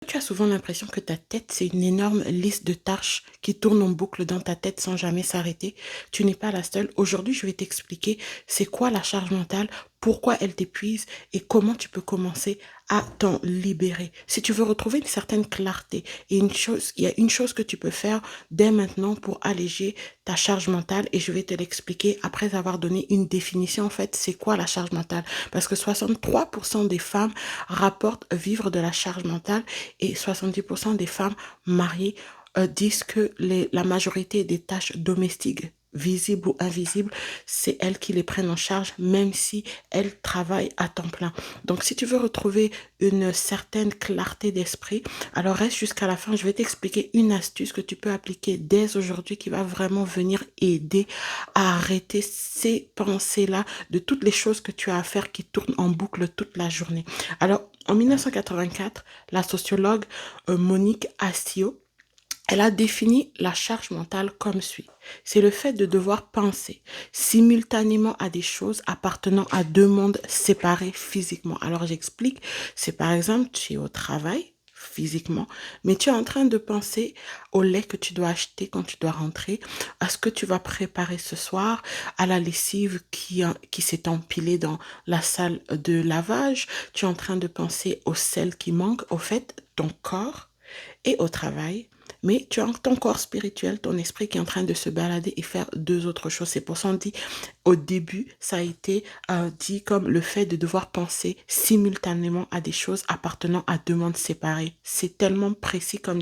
Tu as souvent l'impression que ta tête, c'est une énorme liste de tâches qui tournent en boucle dans ta tête sans jamais s'arrêter. Tu n'es pas la seule. Aujourd'hui, je vais t'expliquer c'est quoi la charge mentale, pourquoi elle t'épuise et comment tu peux commencer à t'en libérer. Si tu veux retrouver une certaine clarté et il y a une chose que tu peux faire dès maintenant pour alléger ta charge mentale et je vais te l'expliquer après avoir donné une définition. En fait, c'est quoi la charge mentale? Parce que 63% des femmes rapportent vivre de la charge mentale et 70% des femmes mariées disent que la majorité des tâches domestiques, visibles ou invisibles, c'est elles qui les prennent en charge, même si elles travaillent à temps plein. Donc, si tu veux retrouver une certaine clarté d'esprit, alors reste jusqu'à la fin. Je vais t'expliquer une astuce que tu peux appliquer dès aujourd'hui qui va vraiment venir aider à arrêter ces pensées-là de toutes les choses que tu as à faire qui tournent en boucle toute la journée. Alors, en 1984, la sociologue Monique Assio, elle a défini la charge mentale comme suit. C'est le fait de devoir penser simultanément à des choses appartenant à deux mondes séparés physiquement. Alors j'explique, c'est par exemple, tu es au travail physiquement, mais tu es en train de penser au lait que tu dois acheter quand tu dois rentrer, à ce que tu vas préparer ce soir, à la lessive qui s'est empilée dans la salle de lavage, tu es en train de penser au sel qui manque, au fait, ton corps et au travail, mais tu as ton corps spirituel, ton esprit qui est en train de se balader et faire deux autres choses. C'est pour ça qu'on dit, au début, ça a été dit comme le fait de devoir penser simultanément à des choses appartenant à deux mondes séparés. C'est tellement précis comme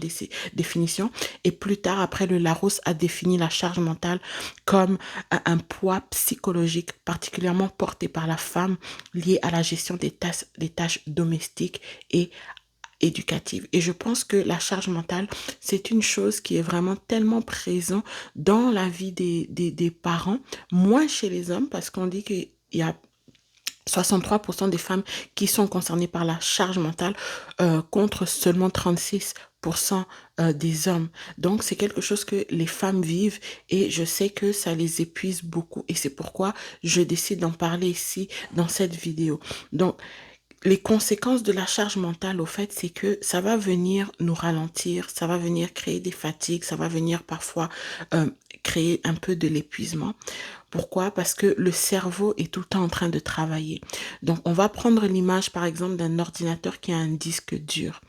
définition. Et plus tard, après, le Larousse a défini la charge mentale comme un poids psychologique particulièrement porté par la femme lié à la gestion des tâches domestiques et éducative. Et je pense que la charge mentale, c'est une chose qui est vraiment tellement présente dans la vie des parents, moins chez les hommes, parce qu'on dit qu'il y a 63% des femmes qui sont concernées par la charge mentale contre seulement 36% des hommes. Donc, c'est quelque chose que les femmes vivent et je sais que ça les épuise beaucoup et c'est pourquoi je décide d'en parler ici dans cette vidéo. Donc, les conséquences de la charge mentale, au fait, c'est que ça va venir nous ralentir, ça va venir créer des fatigues, ça va venir parfois créer un peu de l'épuisement. Pourquoi? Parce que le cerveau est tout le temps en train de travailler. Donc, on va prendre l'image, par exemple, d'un ordinateur qui a un disque dur.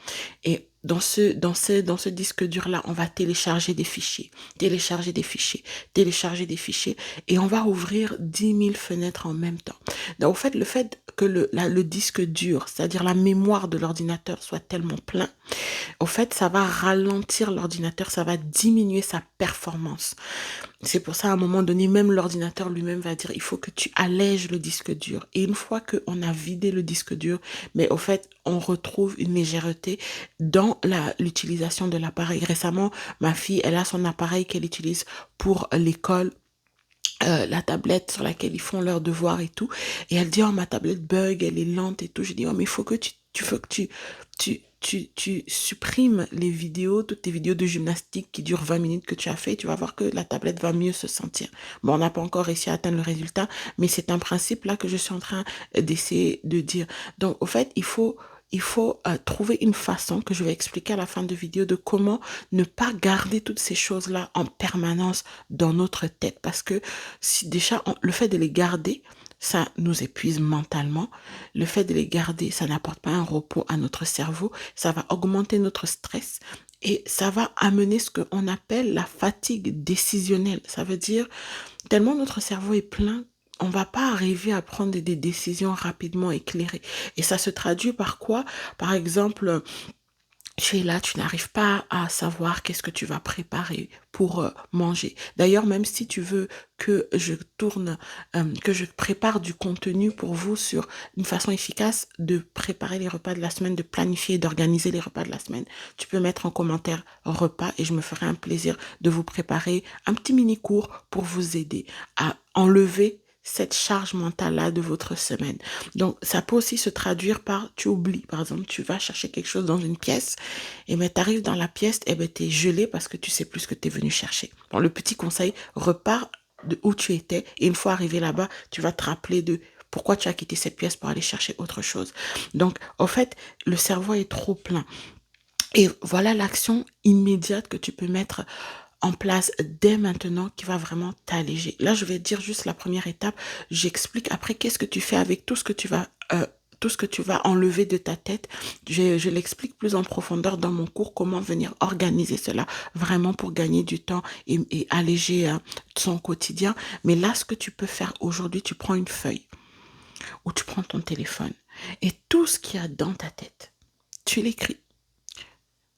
Et dans ce disque dur-là, on va télécharger des fichiers, télécharger des fichiers, télécharger des fichiers, et on va ouvrir 10 000 fenêtres en même temps. Donc, au fait, le fait que le disque dur, c'est-à-dire la mémoire de l'ordinateur soit tellement plein, au fait, ça va ralentir l'ordinateur, ça va diminuer sa performance. C'est pour ça, à un moment donné, même l'ordinateur lui-même va dire, il faut que tu allèges le disque dur. Et une fois qu'on a vidé le disque dur, mais au fait, on retrouve une légèreté dans l'utilisation de l'appareil. Récemment, ma fille, elle a son appareil qu'elle utilise pour l'école, la tablette sur laquelle ils font leurs devoirs et tout. Et elle dit, oh, ma tablette bug, elle est lente et tout. Je dis, oh, mais il faut que tu supprimes les vidéos, toutes tes vidéos de gymnastique qui durent 20 minutes que tu as fait. Tu vas voir que la tablette va mieux se sentir. Bon, on n'a pas encore réussi à atteindre le résultat, mais c'est un principe là que je suis en train d'essayer de dire. Donc, au fait, il faut trouver une façon que je vais expliquer à la fin de vidéo de comment ne pas garder toutes ces choses-là en permanence dans notre tête. Parce que si déjà, le fait de les garder, ça nous épuise mentalement. Le fait de les garder, ça n'apporte pas un repos à notre cerveau. Ça va augmenter notre stress et ça va amener ce qu'on appelle la fatigue décisionnelle. Ça veut dire, tellement notre cerveau est plein, on va pas arriver à prendre des décisions rapidement éclairées. Et ça se traduit par quoi? Par exemple, tu es là, tu n'arrives pas à savoir qu'est-ce que tu vas préparer pour manger. D'ailleurs, même si tu veux que je prépare du contenu pour vous sur une façon efficace de préparer les repas de la semaine, de planifier, d'organiser les repas de la semaine, tu peux mettre en commentaire repas et je me ferai un plaisir de vous préparer un petit mini cours pour vous aider à enlever cette charge mentale-là de votre semaine. Donc, ça peut aussi se traduire par, tu oublies, par exemple, tu vas chercher quelque chose dans une pièce, et ben, tu arrives dans la pièce, et ben, t'es gelé parce que tu sais plus ce que tu es venu chercher. Bon, le petit conseil, repars de où tu étais, et une fois arrivé là-bas, tu vas te rappeler de pourquoi tu as quitté cette pièce pour aller chercher autre chose. Donc, en fait, le cerveau est trop plein. Et voilà l'action immédiate que tu peux mettre en place dès maintenant qui va vraiment t'alléger. Là, je vais dire juste la première étape. J'explique après qu'est-ce que tu fais avec tout ce que tu vas enlever de ta tête. Je l'explique plus en profondeur dans mon cours, comment venir organiser cela vraiment pour gagner du temps et alléger son quotidien. Mais là, ce que tu peux faire aujourd'hui, tu prends une feuille ou tu prends ton téléphone et tout ce qu'il y a dans ta tête, tu l'écris.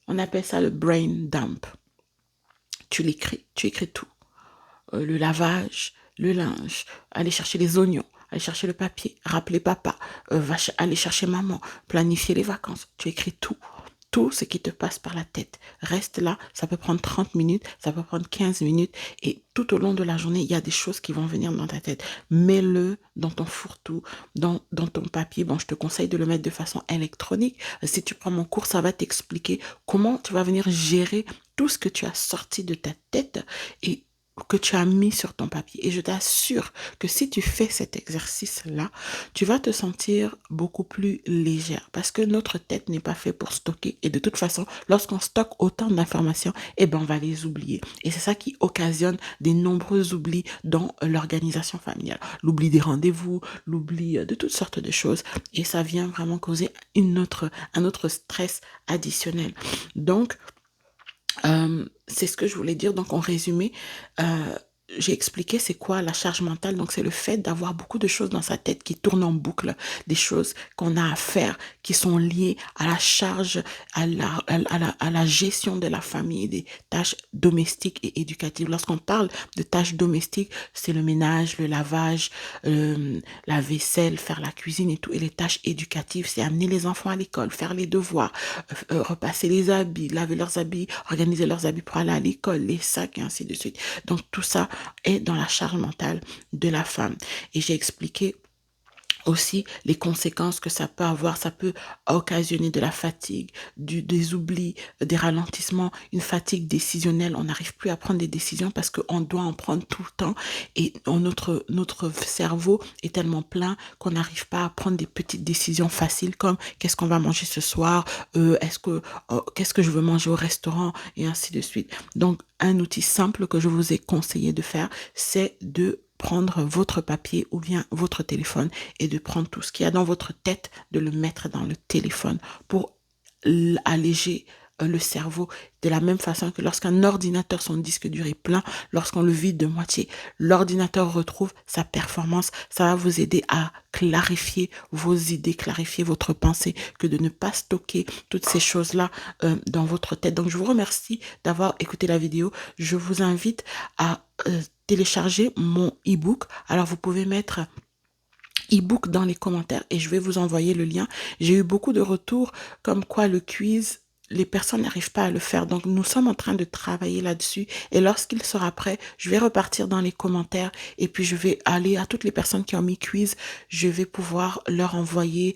On appelle ça le brain dump. Tu écris tout. Le lavage, le linge, aller chercher les oignons, aller chercher le papier, rappeler papa, aller chercher maman, planifier les vacances. Tu écris tout. Tout ce qui te passe par la tête. Reste là, ça peut prendre 30 minutes, ça peut prendre 15 minutes et tout au long de la journée, il y a des choses qui vont venir dans ta tête. Mets-le dans ton fourre-tout, dans ton papier. Bon, je te conseille de le mettre de façon électronique. Si tu prends mon cours, ça va t'expliquer comment tu vas venir gérer tout ce que tu as sorti de ta tête et que tu as mis sur ton papier. Et je t'assure que si tu fais cet exercice-là, tu vas te sentir beaucoup plus légère parce que notre tête n'est pas faite pour stocker. Et de toute façon, lorsqu'on stocke autant d'informations, eh ben, on va les oublier. Et c'est ça qui occasionne des nombreux oublis dans l'organisation familiale. L'oubli des rendez-vous, l'oubli de toutes sortes de choses. Et ça vient vraiment causer un autre stress additionnel. Donc, c'est ce que je voulais dire. Donc, en résumé, euh, j'ai expliqué c'est quoi la charge mentale. Donc, c'est le fait d'avoir beaucoup de choses dans sa tête qui tournent en boucle, des choses qu'on a à faire, qui sont liées à la charge, à la gestion de la famille, des tâches domestiques et éducatives. Lorsqu'on parle de tâches domestiques, c'est le ménage, le lavage, la vaisselle, faire la cuisine et tout. Et les tâches éducatives, c'est amener les enfants à l'école, faire les devoirs, repasser les habits, laver leurs habits, organiser leurs habits pour aller à l'école, les sacs et ainsi de suite. Donc tout ça est dans la charge mentale de la femme. Et j'ai expliqué aussi les conséquences que ça peut avoir. Ça peut occasionner de la fatigue, des oublis, des ralentissements, une fatigue décisionnelle. On n'arrive plus à prendre des décisions parce qu'on doit en prendre tout le temps et notre cerveau est tellement plein qu'on n'arrive pas à prendre des petites décisions faciles comme qu'est-ce qu'on va manger ce soir, qu'est-ce que je veux manger au restaurant et ainsi de suite. Donc un outil simple que je vous ai conseillé de faire, c'est de prendre votre papier ou bien votre téléphone et de prendre tout ce qu'il y a dans votre tête, de le mettre dans le téléphone pour alléger le cerveau de la même façon que lorsqu'un ordinateur, son disque dur est plein, lorsqu'on le vide de moitié, l'ordinateur retrouve sa performance. Ça va vous aider à clarifier vos idées, clarifier votre pensée, que de ne pas stocker toutes ces choses-là dans votre tête. Donc, je vous remercie d'avoir écouté la vidéo. Je vous invite à télécharger mon e-book. Alors, vous pouvez mettre e-book dans les commentaires et je vais vous envoyer le lien. J'ai eu beaucoup de retours comme quoi le quiz, les personnes n'arrivent pas à le faire. Donc, nous sommes en train de travailler là-dessus. Et lorsqu'il sera prêt, je vais repartir dans les commentaires et puis je vais aller à toutes les personnes qui ont mis quiz. Je vais pouvoir leur envoyer...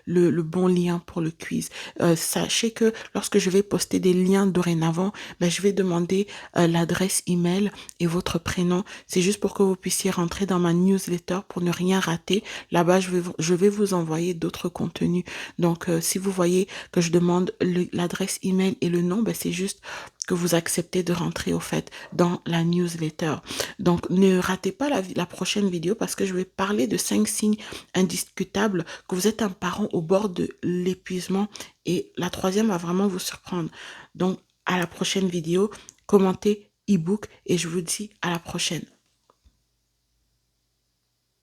le bon lien pour le quiz. Sachez que lorsque je vais poster des liens dorénavant, ben, je vais demander l'adresse email et votre prénom. C'est juste pour que vous puissiez rentrer dans ma newsletter pour ne rien rater. Là-bas, je vais vous envoyer d'autres contenus. Donc, si vous voyez que je demande l'adresse email et le nom, ben, c'est juste que vous acceptez de rentrer au fait dans la newsletter. Donc, ne ratez pas la prochaine vidéo parce que je vais parler de 5 signes indiscutables que vous êtes un parent au bord de l'épuisement et la troisième va vraiment vous surprendre. Donc, à la prochaine vidéo, commentez e-book et je vous dis à la prochaine.